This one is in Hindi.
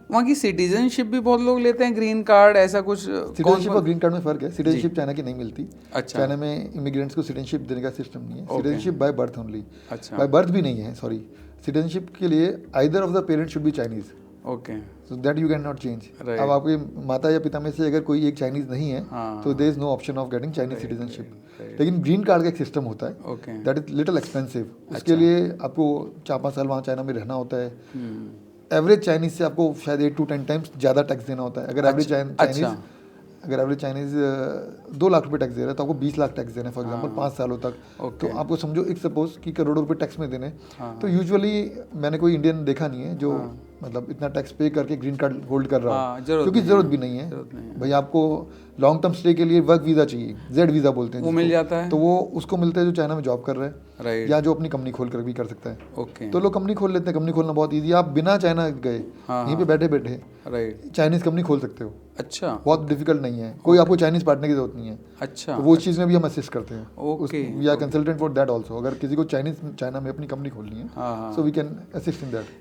वहाँ की सिटीजनशिप भी बहुत लोग लेते हैं, ग्रीन कार्ड ऐसा कुछ? सिटीजनशिप और ग्रीन कार्ड में फ़र्क है। सिटीजनशिप चाइना की नहीं मिलती। अच्छा। चाइना में इमिग्रेंट्स को सिटीजनशिप देने का सिस्टम नहीं है। Okay. Citizenship by birth only. अच्छा। बाय बर्थ भी नहीं है, सॉरी। सिटीजनशिप के लिए either of the parents should be Chinese, okay. So that you can not change. Right. अब आपके माता या पिता में से अगर कोई एक चाइनीज़ नहीं है हाँ। तो there is no option of getting Chinese citizenship. right. लेकिन ग्रीन कार्ड का एक सिस्टम होता है, okay. That is little expensive. उसके लिए आपको 4-5 साल वहाँ चाइना में रहना होता है। एवरेज चाइनीज़ से आपको शायद 8 to 10 टाइम्स ज़्यादा टैक्स देना होता है। अगर एवरेज चाइनीज़ अगर एवरेज चाइनीज़ 2 लाख रुपए टैक्स दे रहा है तो आपको 20 लाख टैक्स देना है फॉर एग्जांपल 5 सालों तक। तो आपको समझो एक सपोज कि करोड़ों रुपए टैक्स में देने, तो यूजुअली मैंने कोई इंडियन देखा नहीं है जो मतलब इतना टैक्स पे करके ग्रीन कार्ड होल्ड कर रहा हो, क्योंकि ज़रूरत भी नहीं है। भाई आपको लॉन्ग टर्म स्टे के लिए वर्क वीज़ा चाहिए, जेड वीज़ा बोलते हैं, वो मिल जाता है। तो वो उसको मिलता है जो चाइना में जॉब कर रहा है, राइट। या जो अपनी कंपनी खोल कर भी कर सकता है। ओके। तो लोग कंपनी खोल लेते हैं। कंपनी खोलना बहुत ईजी, आप बिना चाइना गए यहीं पे बैठे बैठे राइट चाइनीज़ कंपनी खोल सकते हो। अच्छा। बहुत डिफिकल्ट नहीं है, कोई आपको चाइनीज़ पार्टनर की जरूरत नहीं है। अच्छा। तो वो चीज़ में भी हम असिस्ट करते हैं। Okay. We are consultant for that also. अगर किसी को चाइना में अपनी कंपनी खोलनी है, so we can assist in that.